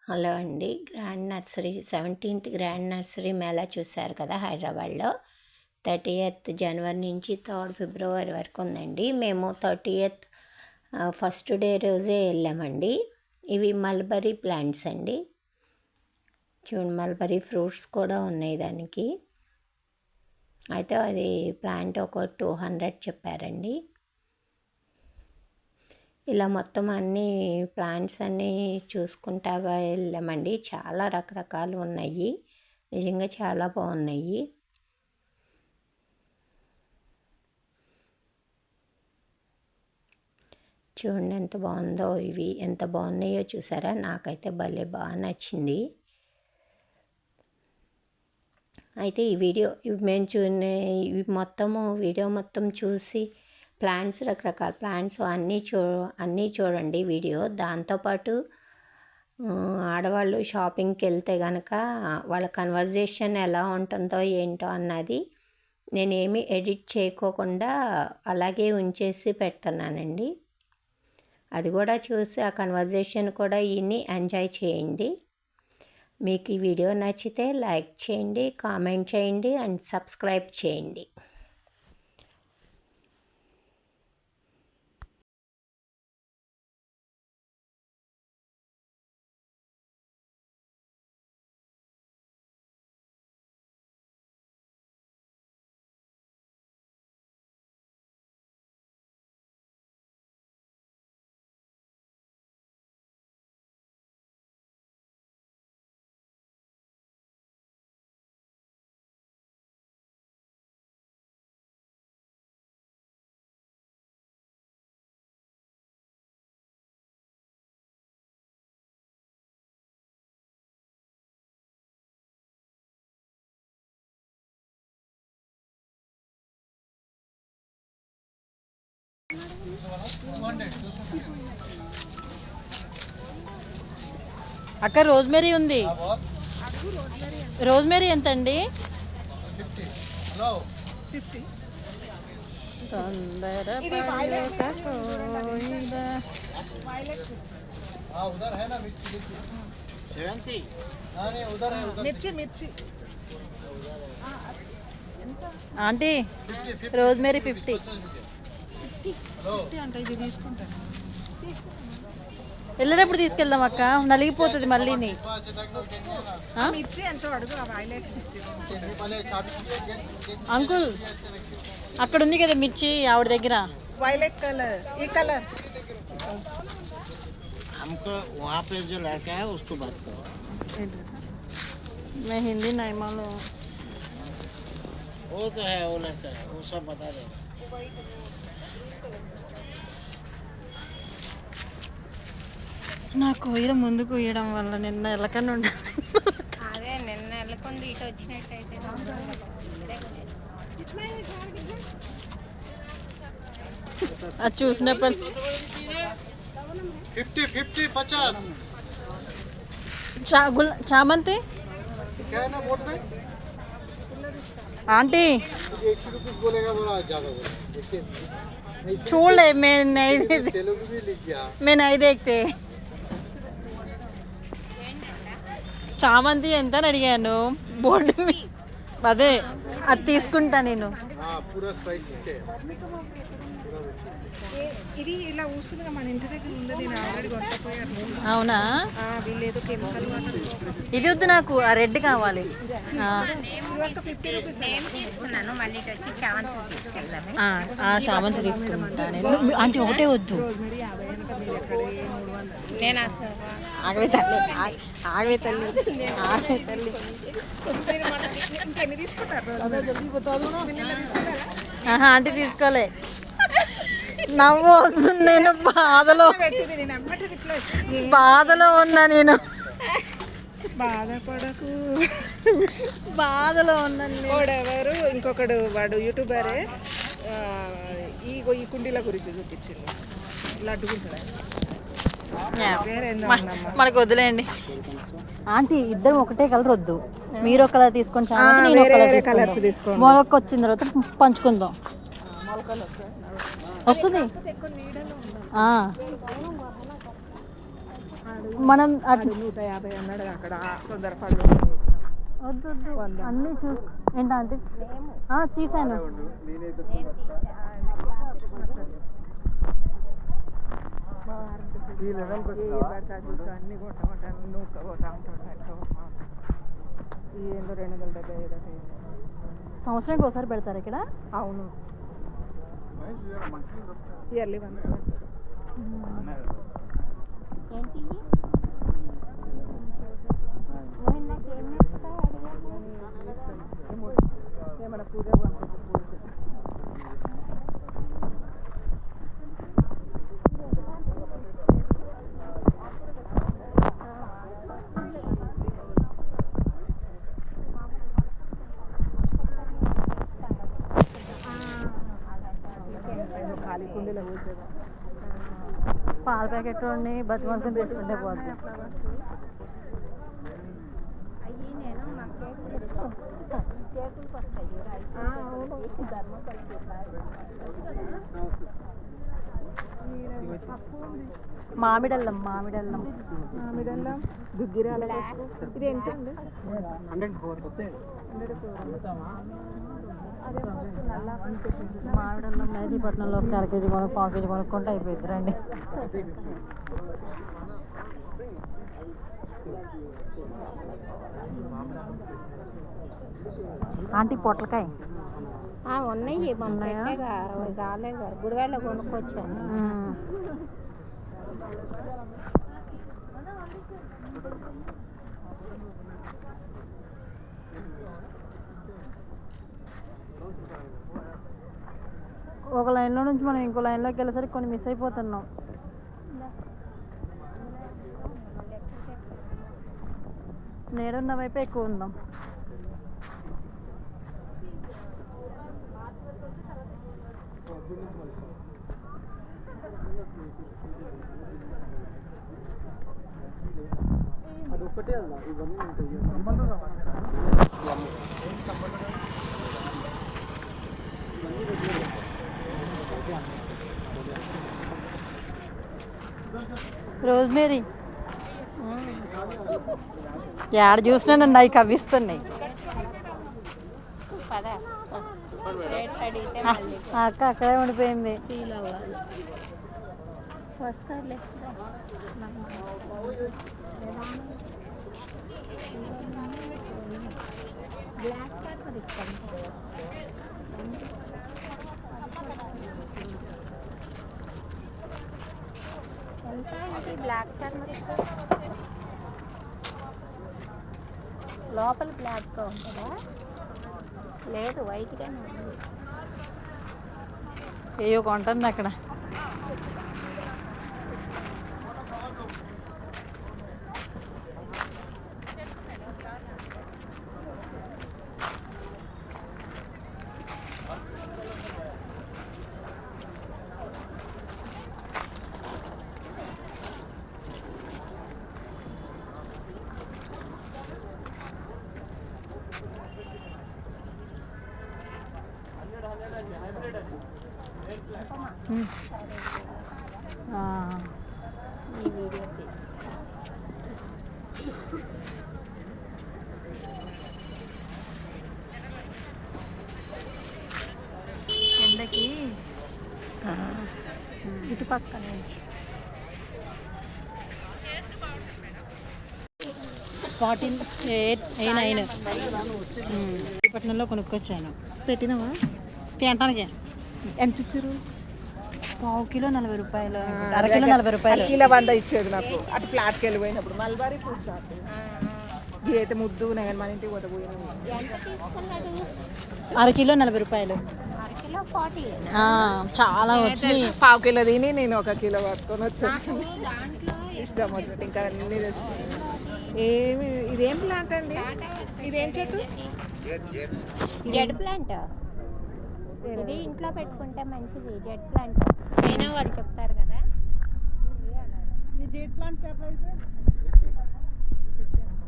Hello అండి. Grand nursery 17th grand nursery Mela చూశారు కదా హైదరాబాద్లో. 30th జనవరి నుంచి 3rd ఫిబ్రవరి వరకు ఉందండి. మేము 30th ఫస్ట్ డే రోజే వెళ్ళామండి. ఇవి మల్బరీ ప్లాంట్స్ అండి. చూడండి, మల్బరీ ఫ్రూట్స్ కూడా ఉన్నాయి దానికి. అయితే అది ప్లాంట్ ఒక 200 చెప్పారండి. ఇలా మొత్తం అన్నీ ప్లాంట్స్ అన్నీ చూసుకుంటా వెళ్ళామండి. చాలా రకరకాలు ఉన్నాయి, నిజంగా చాలా బాగున్నాయి. చూడండి ఎంత బాగుందో, ఇవి ఎంత బాగున్నాయో చూసారా. నాకైతే భలే బాగా నచ్చింది. అయితే ఈ వీడియో మేము ఇవి మొత్తము వీడియో మొత్తం చూసి ప్లాంట్స్, రకరకాల ప్లాంట్స్ అన్నీ చూడండి వీడియో. దాంతోపాటు ఆడవాళ్ళు షాపింగ్కి వెళ్తే కనుక వాళ్ళ కన్వర్జేషన్ ఎలా ఉంటుందో ఏంటో అన్నది నేనేమి ఎడిట్ చేయకోకుండా అలాగే ఉంచేసి పెడుతున్నానండి. అది కూడా చూసి ఆ కన్వర్జేషన్ కూడా విని ఎంజాయ్ చేయండి. మీకు ఈ వీడియో నచ్చితే లైక్ చేయండి, కామెంట్ చేయండి అండ్ సబ్స్క్రైబ్ చేయండి. అక్క రోజ్మెరీ ఉంది. రోజ్మెరీ ఎంత అండి? ఆంటీ రోజ్మెరీ 50 అంటే ఇది తీసుకుంటాను. వెళ్ళేటప్పుడు తీసుకెళ్దాం అక్క, నలిగిపోతుంది మళ్ళీ. అంకుల్ అక్కడ ఉంది కదా మిర్చి ఆవిడ దగ్గర, वायलेट कलर, ये कलर हमको वहाँ पे जो लड़का है उसको बात करो. मैं हिंदी नहीं मालूम. वो तो है, वो लड़का है, वो सब बता देगा. నాకు కొయ్యడం ముందు కొయ్యడం వల్ల నిన్న ఎలకన్నా ఉండదు. అదే నిన్న వెళ్ళకుండా ఇటు వచ్చినట్టయితే అది చూసినప్పుడు 50 50 50 చామంతి ఆంటీ చూడలే. मैं नहीं देखते. చామంతి ఎంత అని అడిగాను బోర్డు. అదే అది తీసుకుంటా నేను. ఇది ఇలా ఊస్తుందిగా, మన ఇంటి దగ్గర ఉంది. నేను ఆల్రెడీ కొట్టపోయాను. అవునా? వీళ్ళు ఏదో కెమికల్ వాటర్. ఇది వద్దు, నాకు ఆ రెడ్ కావాలి. తీసుకున్నాను. మళ్ళీ వచ్చి చామంతి తీసుకెళ్దాము. చామంతి తీసుకుంటా నేను. అంటే ఒకటే వద్దు. రోజ్మెరీ 50 అంట, మీరు ఎక్కడే 300. నేను ఆగవే తల్లి, ఆగవే తల్లి, ఆగవే తల్లి. ఇంకెన్ని తీసుకుంటారు? నిన్న తీసుకున్నారా? ఆంటీ తీసుకోలే. నవ్వు నేను బాధలో ఉన్నా. నేను బాధపడకు, బాధలో ఉన్నాను. వాడెవరు ఇంకొకడు, వాడు యూట్యూబరే, ఈ కుండీల గురించి చూపించింది. లడ్డుకుంటాడు. మనకు వద్దులేండి ఆంటీ. ఇద్దరు ఒకటే కలర్ వద్దు, మీరు ఒక కలర్ తీసుకొని కలర్స్ తీసుకోండి. మొలక వచ్చిన తర్వాత పంచుకుందాం. వస్తుంది. మనం అది 150 అన్నాడు అక్కడ తొందరపడు. వద్దు అన్నీ చూసి ఏంటంటే తీసాను. అన్ని కొట్టమంటాను నూక కొట్టా ఉంటాడు. ఈ ఏందో 275 సంవత్సరానికి ఒకసారి పెడతారు ఇక్కడ. అవును, ఇయర్లీ వన్స్. ఏమైనా పూజ ఖాళీ కుండీలో కూర్చోదా. పాల ప్యాకెట్ బతిమలుకొని తెచ్చుకుంటే పోద్ది. మామిడల్లం దుగ్గిరాల ఇది ఎంత అండి? 104 మామిడల్లం మెహదీపట్నంలో ఒక అర కేజీ కొనుక్కు 1/4 కేజీ కొనుక్కుంటే అయిపోయింది. రండి. ఆంటీ పొట్లకాయ ఉన్నాయి, రాలేదు. గుడివాడలో కొనుక్కొచ్చాను. ఒక లైన్లో నుంచి మనం ఇంకో లైన్లోకి వెళ్ళేసరికి కొన్ని మిస్ అయిపోతున్నాం. నేడున్న వైపే ఎక్కువ ఉందాం. అదొక్కటే అలా ఇవన్నీ ఉంటాయి. రోజ్మేరీ యాడ చూసినానండి, అవి కవ్విస్తున్నాయి. అక్క అక్కడే ఉండిపోయింది. వస్తారులే. బ్లాక్ పేపర్ ఇస్తాను. ఎంత ఏంటి బ్లాక్ టర్మరిక్? లోపల బ్లాక్గా ఉంటుందా? లేదు, వైట్గానే ఉంది. ఏయో కొంటుంది అక్కడ. ఈ వీడియో ఎండకి ఇటు పక్కన నుంచి 14,899 పట్నంలో కొనుక్కొచ్చాను. పెట్టినావా తినటానికి? ఎంత ఇచ్చారు? ½ కిలో 40 రూపాయలు, అర కిలో 40 రూపాయలు. కిలో 100 ఇచ్చేది నాకు. అటు ఫ్లాట్కి వెళ్ళిపోయినప్పుడు మల్బారీ ఫ్రూట్ షాప్. ఇది అయితే ముద్దు నేను మన ఇంటికి పోతే పోయినా. ఎంత తీసుకున్నాడు? అర కిలో 40 రూపాయలు. అరకిలో 40. చాలా వచ్చినాయి. ½ కిలో తిని నేను 1 కిలో పట్టుకొని వచ్చాను. దాంట్లో ఇష్టం వచ్చినట్టు ఇంకా అన్నీ తెచ్చుకున్నాను. ఏమి ఇదేం ప్లాంట్ అండి? ఇదేం చెట్టు? Z plant. ఇది ఇంట్లో పెట్టుకుంటే మంచిది. జెడ్ ప్లాంట్ అయినా వాళ్ళు చెప్తారు కదా. ఈ జెడ్ ప్లాంట్ क्या प्राइस है?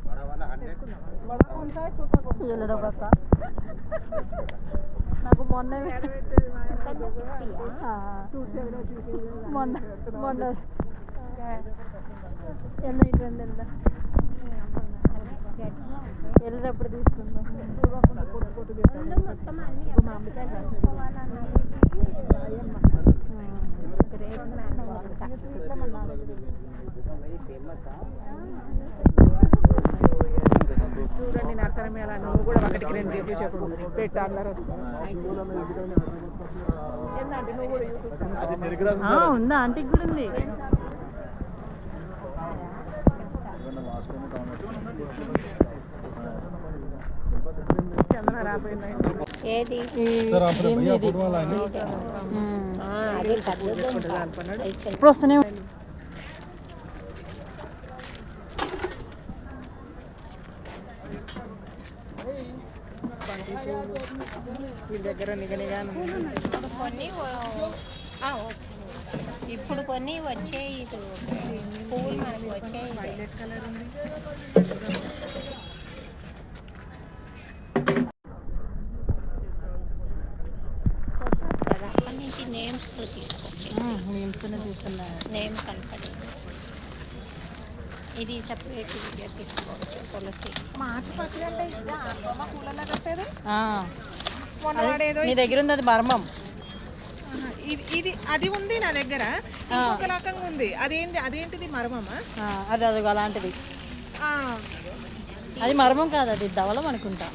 बड़ा वाला 100. बड़ा कौन सा है? छोटा कौन सा? ఎల్లడో పక్క నాకు మొన్న మొన్న వెళ్ళినప్పుడు తీసుకుందాం. మొత్తం అన్ని చూడండి నర్సరీ మేళ నువ్వు కూడా ఒకటికి 2 చేపించప్పుడు పెట్టు అందరూ ఏంటంటే నువ్వు కూడా యూట్యూబ్ ఉందా ఆంటీకి కూడా ఉంది. చంద్ర రాపోయింది ఏది అదే పెద్దది ఇప్పుడు వస్తూనే వీళ్ళ దగ్గర నిగనిగాను కొన్ని ఇప్పుడు కొన్ని వచ్చాయి ఇది పువ్వులు మనకు వచ్చాయి వైలెట్ కలర్ ఉంది. అక్కడి నుంచి నేమ్స్తో తీసుకొచ్చేసి నేమ్ కనపడేది. ఇది సపరేట్ వీడియో తీసుకోవచ్చు. తులసి మార్చి పక్కన అంటే ఇదా అమ్మ పూలలా కట్టేది ఆ, మొన్న వాడేదో నీ దగ్గర ఉంది అది మర్మం. ఇది అది ఉంది నా దగ్గర ఇంకొక రకంగా ఉంది. అదేంటిది మరమమ్మా? అది అదిగో అలాంటిది. అది మర్మం కాదు, అది ధవలం అనుకుంటా.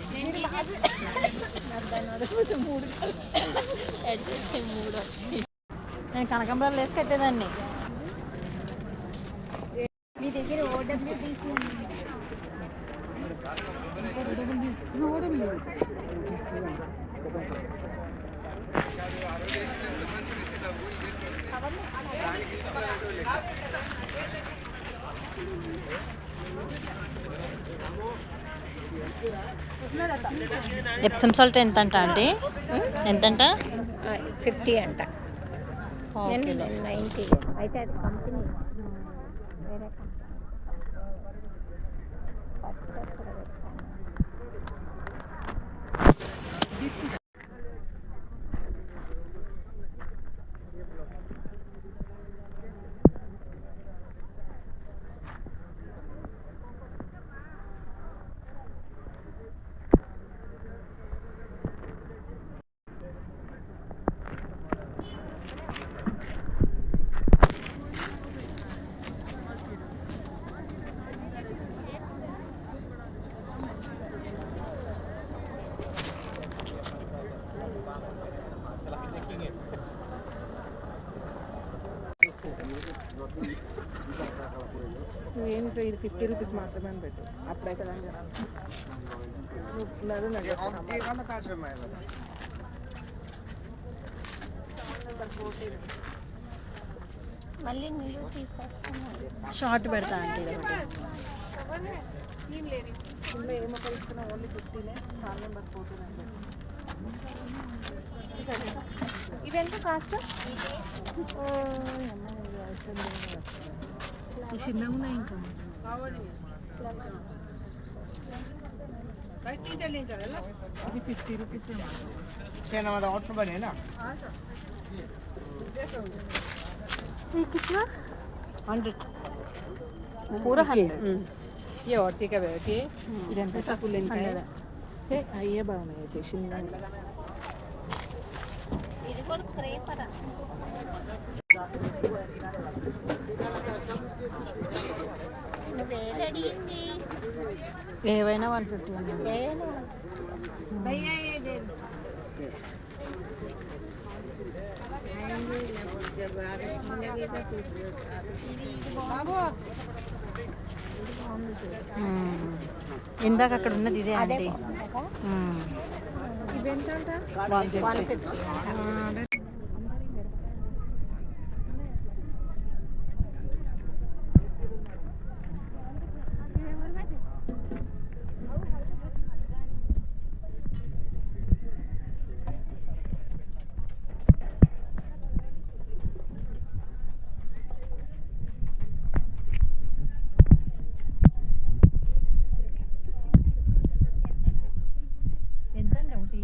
నేను కనకంబరాలు వేసి కట్టేదాన్ని. మీ దగ్గర ఓడబ్ల్యూడిసి ఎప్సమ్ సాల్ట్ ఎంత అంట ఆంటీ? ఎంతంట? 50 అంట. 90 అయితే అది కంపెనీ వేరే కంపెనీ. ఏం ఇది 50 రూపీస్ మాత్రమే అని పెట్టు. అప్పుడైతే దాని మళ్ళీ నీళ్ళు తీసుకొస్తాను. షార్ట్ పెడతా ఆంటీ ఇది ఒకటి. ఇందులో ఏ మొక్కలు ఇస్తున్నా ఓన్లీ 50నే. కాల్ నెంబర్ 14 అని పెట్టు. ఇవెంత కాస్ట్? ఈ చిన్నగా ఉన్నాయి ఇంకా ఇది 50 రూపీస్. कितना 100 पूरा 100 ये औरती का बैठी है इधर फुल इनका है ये बावना है चिन्ना ఇది కూడా క్రేపరా. నువ్వేది అడిగింది? ఏవైనా 150 అన్న. నేను ఇందాక అక్కడ ఉన్నది ఇదే ఆంటీ. ఇవెంత 150. ఎంతండి ఒకటి?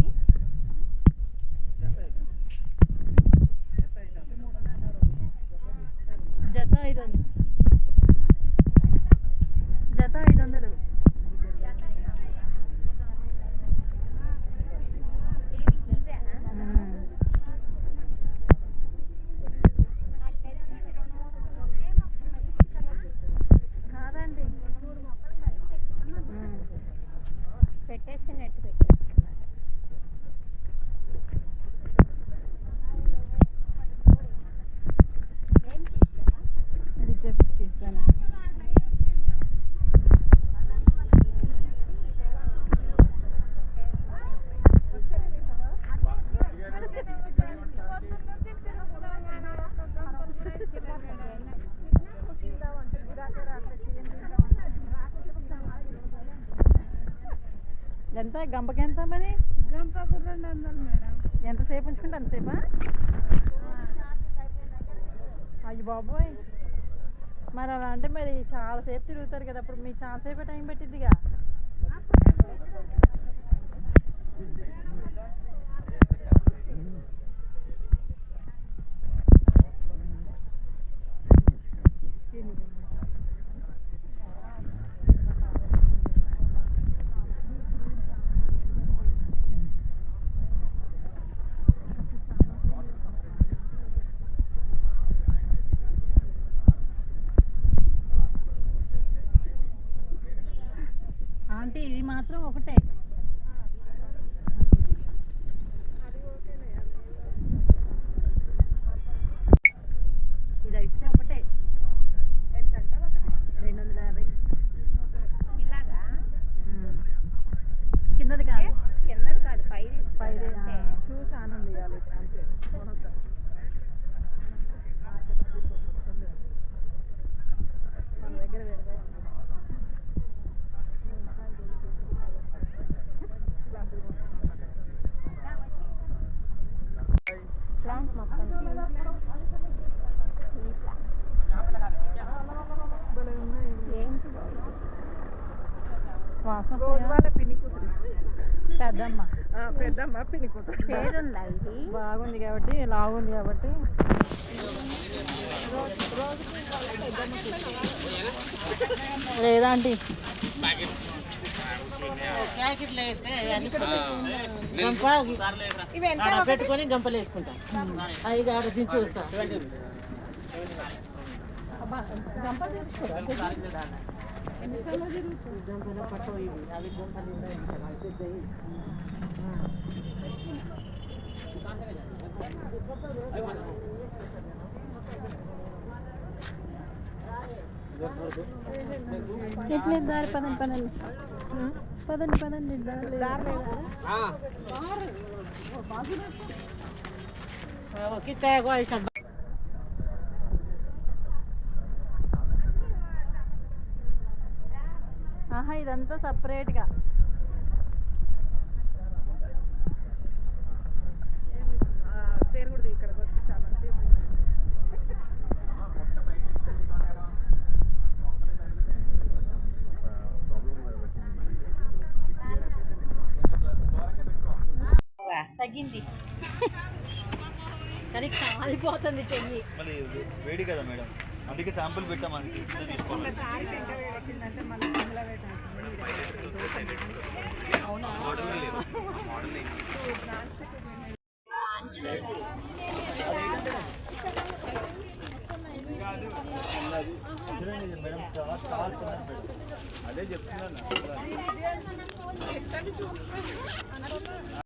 ఎంత గంపకి ఎంత మరి? గంపకు 200 మేడం. ఎంతసేపు ఉంచుకుంటే అంతసేపా? అయ్యి బాబోయ్, మరి అలా అంటే మరి చాలాసేపు తిరుగుతారు కదా, అప్పుడు మీకు చాలాసేపు టైం పెట్టిద్దిగా. ఆంటీ ఇది మాత్రం ఒకటే. ఇది అయితే ఒకటే. ఎంతంట ఒకటి? 250. ఇలాగా కిందది కాదు, కిందది కాదు, పైది. పైది. చూసి ఆనందం ఇవ్వాలి అంతే. మన దగ్గర పెడదాం. ప్లాంట్ మొత్తం ఏంటి వాసన రోజు వాళ్ళ పిన్ని కూతురు. పెద్దమ్మ పెద్దమ్మ పిన్ని కూతురు. పేరుందా ఇది? బాగుంది కాబట్టి, లాగుంది కాబట్టి. లేదా ఆంటీ ప్యాకెట్లు వేస్తే గంప పెట్టుకొని గంపలు వేసుకుంటాం. ఐదు ఆడ దించి వస్తా. గంపలు పట్టవు ఇవి, అవి గంపలు పెద్దవి. ఎట్లేదు దారి? పదండి పదండి పదండి పదండి. ఆహా, ఇదంతా సపరేట్గా. పేరు కూడా ఇక్కడ చాలా తగ్గింది కానీ కాలిపోతుంది చెయ్యి. మళ్ళీ వేడి కదా మేడం, అందుకే శాంపుల్ పెట్టాం, అందుకే తీసుకోవాలి. అవునా? మేడం చాలా స్టాల్స్ ఉన్నాయి మేడం, అదే చెప్తున్నాను.